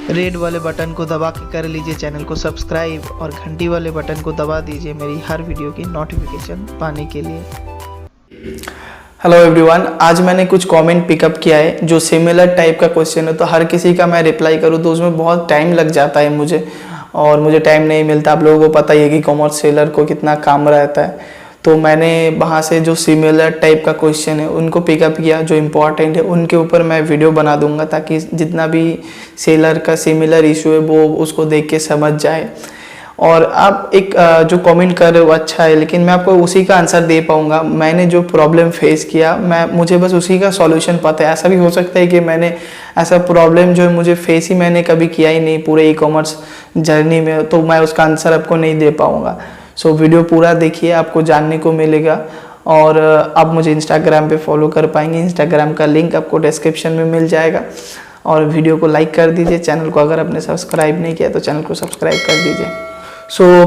Red वाले button को दबा के कर लीजिए चैनल को सब्सक्राइब और घंटी वाले बटन को दबा दीजिए मेरी हर वीडियो की नोटिफिकेशन पाने के लिए। हेलो एवरीवन, आज मैंने कुछ कमेंट पिकअप किया है जो सिमिलर टाइप का क्वेश्चन है। तो हर किसी का मैं रिप्लाई करूँ तो उसमें बहुत टाइम लग जाता है मुझे, और मुझे टाइम नहीं मिलता। आप लोगों को पता ही है कि कॉमर्स सेलर को कितना काम रहता है। तो मैंने वहाँ से जो सिमिलर टाइप का क्वेश्चन है उनको पिकअप किया, जो इम्पोर्टेंट है उनके ऊपर मैं वीडियो बना दूंगा, ताकि जितना भी सेलर का सिमिलर इशू है वो उसको देख के समझ जाए। और आप एक जो कमेंट कर रहे हो अच्छा है, लेकिन मैं आपको उसी का आंसर दे पाऊंगा। मैंने जो प्रॉब्लम फेस किया मुझे बस उसी का सॉल्यूशन पता है। ऐसा भी हो सकता है कि मैंने ऐसा प्रॉब्लम जो है मुझे फेस ही मैंने कभी किया ही नहीं पूरे ई कॉमर्स जर्नी में, तो मैं उसका आंसर आपको नहीं दे पाऊंगा। सो वीडियो पूरा देखिए, आपको जानने को मिलेगा। और आप मुझे इंस्टाग्राम पे फॉलो कर पाएंगे, इंस्टाग्राम का लिंक आपको डिस्क्रिप्शन में मिल जाएगा। और वीडियो को लाइक कर दीजिए, चैनल को अगर आपने सब्सक्राइब नहीं किया तो चैनल को सब्सक्राइब कर दीजिए।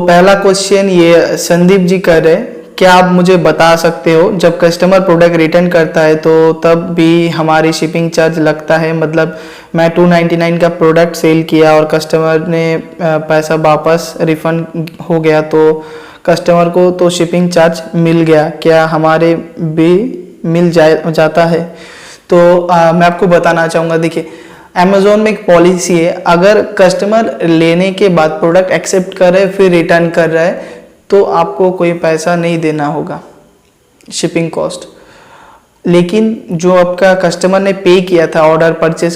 पहला क्वेश्चन ये संदीप जी कर रहे हैं, क्या आप मुझे बता सकते हो जब कस्टमर प्रोडक्ट रिटर्न करता है तो तब भी हमारी शिपिंग चार्ज लगता है? मतलब मैं 299 का प्रोडक्ट सेल किया और कस्टमर ने पैसा वापस रिफंड हो गया, तो कस्टमर को तो शिपिंग चार्ज मिल गया, क्या हमारे भी मिल जाता है? तो मैं आपको बताना चाहूँगा, देखिए अमेज़ोन में एक पॉलिसी है, अगर कस्टमर लेने के बाद प्रोडक्ट एक्सेप्ट कर रहा है फिर रिटर्न कर रहा है तो आपको कोई पैसा नहीं देना होगा शिपिंग कॉस्ट। लेकिन जो आपका कस्टमर ने पे किया था ऑर्डर परचेस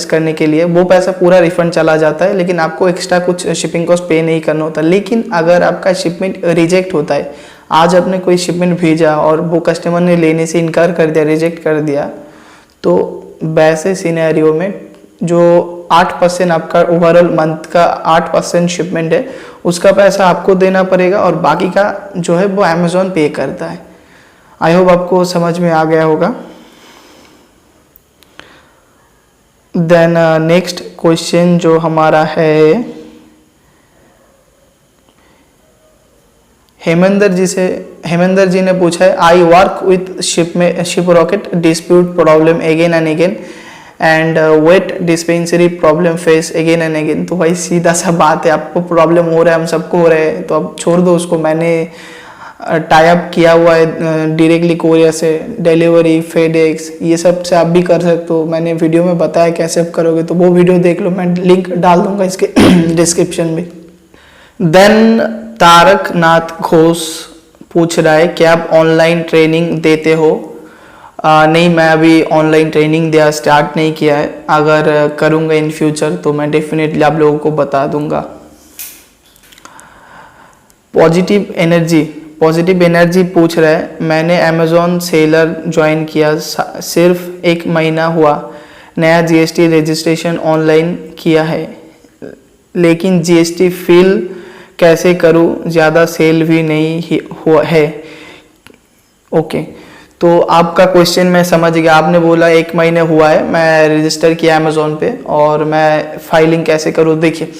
करने के लिए, वो पैसा पूरा रिफंड चला जाता है, लेकिन आपको एक्स्ट्रा कुछ शिपिंग कॉस्ट पे नहीं करना होता। लेकिन अगर आपका शिपमेंट रिजेक्ट होता है, आज आपने कोई शिपमेंट भेजा और वो कस्टमर ने लेने से इनकार कर दिया, रिजेक्ट कर दिया, तो वैसे सिनेरियो में जो 8% आपका ओवरऑल मंथ का 8% शिपमेंट है उसका पैसा आपको देना पड़ेगा, और बाकी का जो है वो अमेज़ॉन पे करता है। आई होप आपको समझ में आ गया होगा। देन नेक्स्ट क्वेश्चन जो हमारा है हेमेंद्र जी ने पूछा है, I work with Shiprocket dispute problem again and again and weight discrepancy problem face again and again. तो भाई सीधा सा बात है, आपको प्रॉब्लम हो रहा है, हम सबको हो रहा है, तो अब छोड़ दो उसको। मैंने टाई अप किया हुआ है डायरेक्टली कोरियर से, डिलीवरी फेडेक्स ये सब से आप भी कर सकते हो। मैंने वीडियो में बताया कैसे आप करोगे, तो वो वीडियो देख लो, मैं लिंक डाल दूंगा इसके डिस्क्रिप्शन में। देन तारक नाथ घोष पूछ रहा है, क्या आप ऑनलाइन ट्रेनिंग देते हो? नहीं, मैं अभी ऑनलाइन ट्रेनिंग दिया स्टार्ट नहीं किया है। अगर करूँगा इन फ्यूचर तो मैं डेफिनेटली आप लोगों को बता दूंगा। पॉजिटिव एनर्जी पूछ रहा है, मैंने अमेज़ॉन सेलर ज्वाइन किया, सिर्फ 1 महीना हुआ, नया जीएसटी रजिस्ट्रेशन ऑनलाइन किया है, लेकिन जीएसटी फिल कैसे करूं, ज़्यादा सेल भी नहीं हुआ है। ओके, तो आपका क्वेश्चन मैं समझ गया। आपने बोला 1 महीने हुआ है, मैं रजिस्टर किया अमेज़ॉन पे और मैं फाइलिंग कैसे करूं। देखिए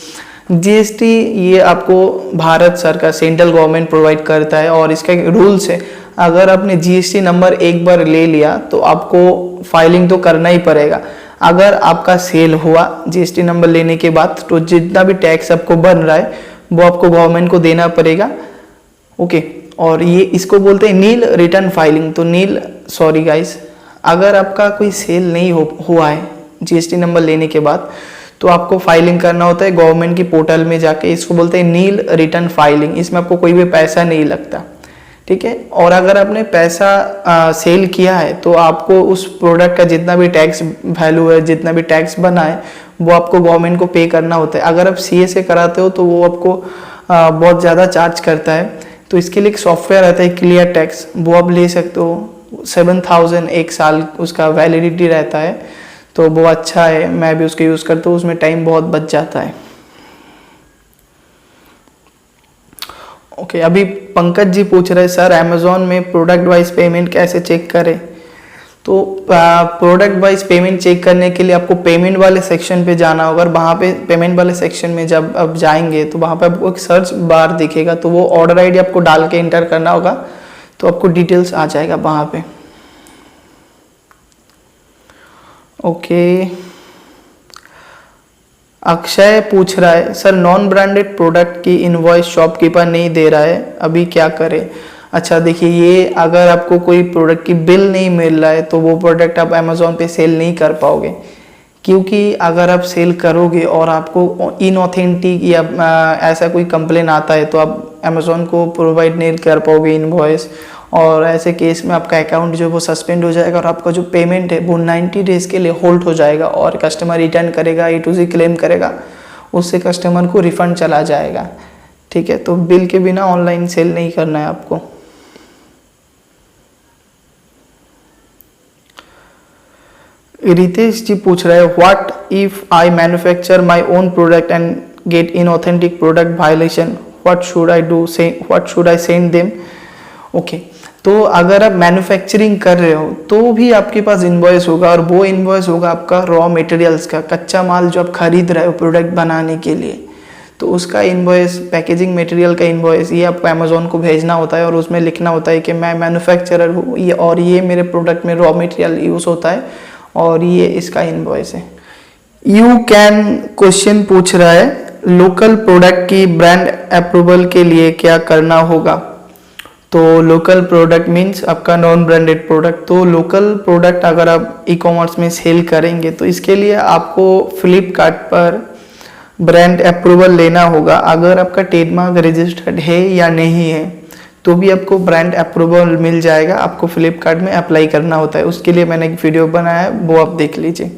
जीएसटी ये आपको भारत सरकार सेंट्रल गवर्नमेंट प्रोवाइड करता है, और इसका एक रूल्स है, अगर आपने जीएसटी नंबर एक बार ले लिया तो आपको फाइलिंग तो करना ही पड़ेगा। अगर आपका सेल हुआ जीएसटी नंबर लेने के बाद, तो जितना भी टैक्स आपको बन रहा है वो आपको गवर्नमेंट को देना पड़ेगा। ओके, और ये इसको बोलते हैं नील रिटर्न फाइलिंग। तो सॉरी गाइस, अगर आपका कोई सेल नहीं हुआ है जीएसटी नंबर लेने के बाद, तो आपको फाइलिंग करना होता है गवर्नमेंट की पोर्टल में जाके, इसको बोलते हैं नील रिटर्न फाइलिंग। इसमें आपको कोई भी पैसा नहीं लगता, ठीक है। और अगर आपने पैसा सेल किया है तो आपको उस प्रोडक्ट का जितना भी टैक्स वैल्यू है, जितना भी टैक्स बना है, वो आपको गवर्नमेंट को पे करना होता है। अगर आप सीए से कराते हो तो वो आपको बहुत ज़्यादा चार्ज करता है। तो इसके लिए एक सॉफ्टवेयर आता है क्लियर टैक्स, वो आप ले सकते हो। 7000 1 साल उसका वैलिडिटी रहता है, तो वो अच्छा है, मैं भी उसको यूज़ करता हूँ, उसमें टाइम बहुत बच जाता है। ओके, अभी पंकज जी पूछ रहे हैं, सर अमेज़ॉन में प्रोडक्ट वाइज पेमेंट कैसे चेक करें? तो प्रोडक्ट वाइज पेमेंट चेक करने के लिए आपको पेमेंट वाले सेक्शन पे जाना होगा। वहाँ पे पेमेंट वाले सेक्शन में जब आप जाएंगे तो वहाँ पे आपको एक सर्च बार दिखेगा, तो वो ऑर्डर आईडी आपको डाल के इंटर करना होगा, तो आपको डिटेल्स आ जाएगा वहाँ पे। ओके, अक्षय पूछ रहा है सर नॉन ब्रांडेड प्रोडक्ट की इनवॉइस शॉपकीपर नहीं दे रहा है, अभी क्या करें। अच्छा देखिए, ये अगर आपको कोई प्रोडक्ट की बिल नहीं मिल रहा है तो वो प्रोडक्ट आप अमेज़ॉन पे सेल नहीं कर पाओगे, क्योंकि अगर आप सेल करोगे और आपको इनऑथेंटिक या ऐसा कोई कंप्लेन आता है तो आप अमेज़ॉन को प्रोवाइड नहीं कर पाओगे इनवॉइस, और ऐसे केस में आपका अकाउंट जो है वो सस्पेंड हो जाएगा और आपका जो पेमेंट है वो 90 डेज़ के लिए होल्ड हो जाएगा और कस्टमर रिटर्न करेगा, A to Z क्लेम करेगा, उससे कस्टमर को रिफंड चला जाएगा। ठीक है, तो बिल के बिना ऑनलाइन सेल नहीं करना है आपको। रितेश जी पूछ रहे हैं what if I manufacture my own product and get inauthentic product violation, what should I do, what should I send them. Okay, तो अगर आप मैन्युफैक्चरिंग कर रहे हो तो भी आपके पास इनवॉइस होगा, और वो इनवॉइस होगा आपका रॉ मटेरियल्स का, कच्चा माल जो आप खरीद रहे हो प्रोडक्ट बनाने के लिए, तो उसका इनवॉइस, पैकेजिंग मटेरियल का इनवॉइस, ये आपको अमेज़ॉन को भेजना होता है और उसमें लिखना होता है कि मैं मैन्युफैक्चरर हूँ ये, और ये मेरे प्रोडक्ट में रॉ मटेरियल यूज़ होता है और ये इसका इनवॉइस है। यू कैन क्वेश्चन पूछ रहा है लोकल प्रोडक्ट की ब्रांड अप्रूवल के लिए क्या करना होगा। तो लोकल प्रोडक्ट मीन्स आपका नॉन ब्रांडेड प्रोडक्ट। तो लोकल प्रोडक्ट अगर आप ई कॉमर्स में सेल करेंगे तो इसके लिए आपको फ्लिपकार्ट पर ब्रांड अप्रूवल लेना होगा। अगर आपका ट्रेडमार्क रजिस्टर्ड है या नहीं है तो भी आपको ब्रांड अप्रूवल मिल जाएगा, आपको फ्लिपकार्ट में अप्लाई करना होता है। उसके लिए मैंने एक वीडियो बनाया है, वो आप देख लीजिए।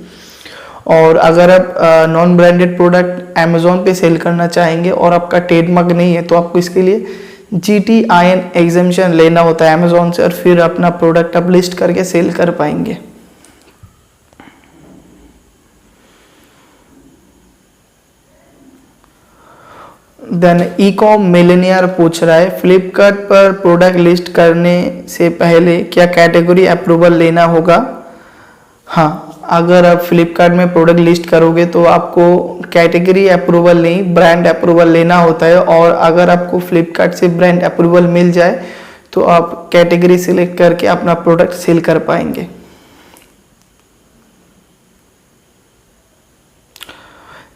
और अगर आप नॉन ब्रांडेड प्रोडक्ट अमेज़ॉन पे सेल करना चाहेंगे और आपका ट्रेडमार्क नहीं है तो आपको इसके लिए GTIN एग्जेम्पशन लेना होता है अमेज़ॉन से, और फिर अपना प्रोडक्ट आप लिस्ट करके सेल कर पाएंगे। देन ईकॉम मिलेनियर पूछ रहा है फ्लिपकार्ट पर प्रोडक्ट लिस्ट करने से पहले क्या कैटेगरी अप्रूवल लेना होगा। हाँ, अगर आप फ्लिपकार्ट में प्रोडक्ट लिस्ट करोगे तो आपको कैटेगरी अप्रूवल नहीं, ब्रांड अप्रूवल लेना होता है। और अगर आपको फ्लिपकार्ट से ब्रांड अप्रूवल मिल जाए तो आप कैटेगरी सिलेक्ट करके अपना प्रोडक्ट सेल कर पाएंगे।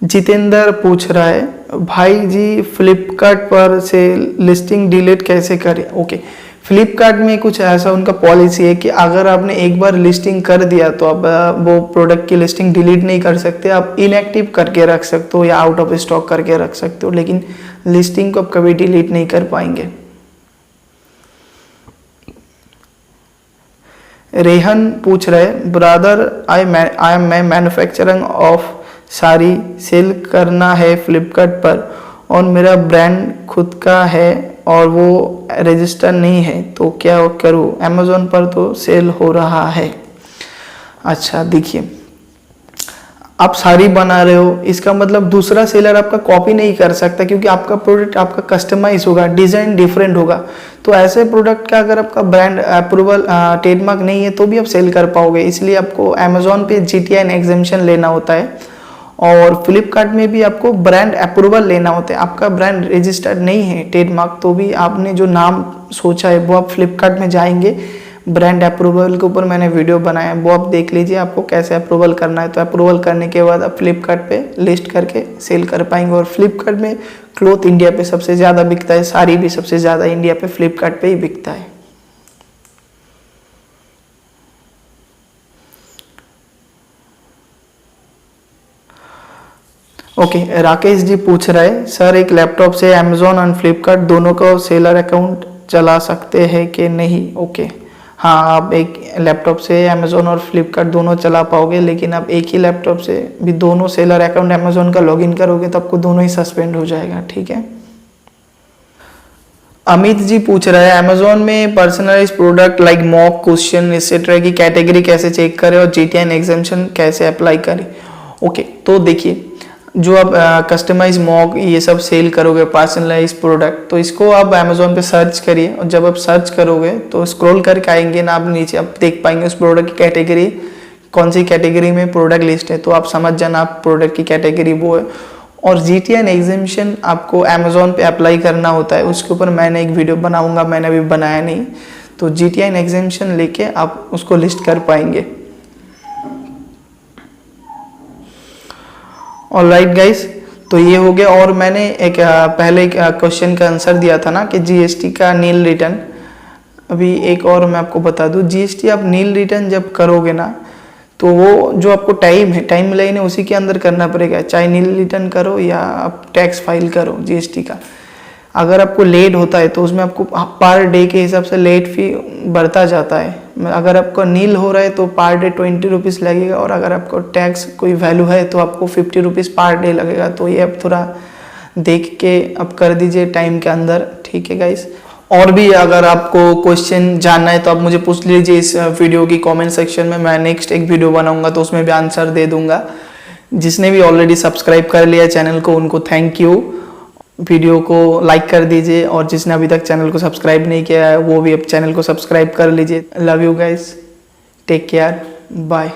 जितेंद्र पूछ रहा है भाई जी फ्लिपकार्ट पर से लिस्टिंग डिलीट कैसे करें। ओके, फ्लिपकार्ट में कुछ ऐसा उनका पॉलिसी है कि अगर आपने एक बार लिस्टिंग कर दिया तो आप वो प्रोडक्ट की लिस्टिंग डिलीट नहीं कर सकते, आप इनएक्टिव करके रख सकते हो या आउट ऑफ स्टॉक करके रख सकते हो, लेकिन लिस्टिंग को आप कभी डिलीट नहीं कर पाएंगे। रेहन पूछ रहे brother I am manufacturing of sari sale करना है फ्लिपकार्ट पर और मेरा ब्रांड खुद का है और वो रजिस्टर नहीं है तो क्या करूँ। अमेज़ॉन पर तो सेल हो रहा है। अच्छा देखिए, आप साड़ी बना रहे हो, इसका मतलब दूसरा सेलर आपका कॉपी नहीं कर सकता, क्योंकि आपका प्रोडक्ट आपका कस्टमाइज होगा, डिज़ाइन डिफरेंट होगा। तो ऐसे प्रोडक्ट का अगर आपका ब्रांड अप्रूवल ट्रेडमार्क नहीं है तो भी आप सेल कर पाओगे। इसलिए आपको अमेज़ॉन पे GTIN एग्जेम्पशन लेना होता है और फ्लिपकार्ट में भी आपको ब्रांड अप्रूवल लेना होता है। आपका ब्रांड रजिस्टर्ड नहीं है ट्रेडमार्क तो भी आपने जो नाम सोचा है वो आप फ्लिपकार्ट में जाएंगे, ब्रांड अप्रूवल के ऊपर मैंने वीडियो बनाया है, वो आप देख लीजिए आपको कैसे अप्रूवल करना है। तो अप्रूवल करने के बाद आप फ्लिपकार्ट पे लिस्ट करके सेल कर पाएंगे। और फ्लिपकार्ट में क्लॉथ इंडिया पे सबसे ज़्यादा बिकता है, साड़ी भी सबसे ज़्यादा इंडिया पे फ्लिपकार्ट पे ही बिकता है। ओके, राकेश जी पूछ रहे सर एक लैपटॉप से अमेज़ॉन और फ्लिपकार्ट दोनों का सेलर अकाउंट चला सकते हैं कि नहीं। ओके, हाँ, आप एक लैपटॉप से अमेज़ॉन और फ्लिपकार्ट दोनों चला पाओगे, लेकिन आप एक ही लैपटॉप से भी दोनों सेलर अकाउंट अमेज़ॉन का लॉगिन करोगे तो आपको दोनों ही सस्पेंड हो जाएगा। ठीक है। अमित जी पूछ रहे हैं अमेज़ॉन में personalise product like mock, question etcetera की कैटेगरी कैसे चेक करें और GTIN एग्जेम्पशन कैसे अप्लाई करें। ओके, तो देखिए जो आप कस्टमाइज मॉक ये सब सेल करोगे पर्सनलाइज प्रोडक्ट, तो इसको आप अमेज़ॉन पे सर्च करिए और जब आप सर्च करोगे तो स्क्रॉल करके आएंगे ना आप नीचे, आप देख पाएंगे उस प्रोडक्ट की कैटेगरी कौन सी कैटेगरी में प्रोडक्ट लिस्ट है, तो आप समझ जाना आप प्रोडक्ट की कैटेगरी वो है। और GTIN एग्जेम्पशन आपको अमेज़ॉन पे अप्लाई करना होता है, उसके ऊपर मैंने एक वीडियो बनाऊंगा, मैंने अभी बनाया नहीं। तो GTIN एग्जेम्पशन लेके आप उसको लिस्ट कर पाएंगे। ऑलराइट गाइस, तो ये हो गया। और मैंने एक पहले एक क्वेश्चन का आंसर दिया था ना कि जीएसटी का नील रिटर्न। अभी एक और मैं आपको बता दूं, जीएसटी आप नील रिटर्न जब करोगे ना, तो वो जो आपको टाइम लाइन है उसी के अंदर करना पड़ेगा, चाहे नील रिटर्न करो या आप टैक्स फाइल करो जीएसटी का। अगर आपको लेट होता है तो उसमें आपको पर डे के हिसाब से लेट फी बढ़ता जाता है। अगर आपका नील हो रहा है तो पर डे 20 रुपीज़ लगेगा, और अगर आपको टैक्स कोई वैल्यू है तो आपको 50 रुपीज़ पर डे लगेगा। तो ये आप थोड़ा देख के आप कर दीजिए टाइम के अंदर, ठीक है गाइस। और भी अगर आपको क्वेश्चन जानना है तो आप मुझे पूछ लीजिए इस वीडियो की कमेंट सेक्शन में। मैं नेक्स्ट एक वीडियो बनाऊंगा तो उसमें भी आंसर दे दूंगा। जिसने भी ऑलरेडी सब्सक्राइब कर लिया चैनल को उनको थैंक यू। वीडियो को लाइक कर दीजिए, और जिसने अभी तक चैनल को सब्सक्राइब नहीं किया है वो भी अब चैनल को सब्सक्राइब कर लीजिए। Love you guys, take care, bye.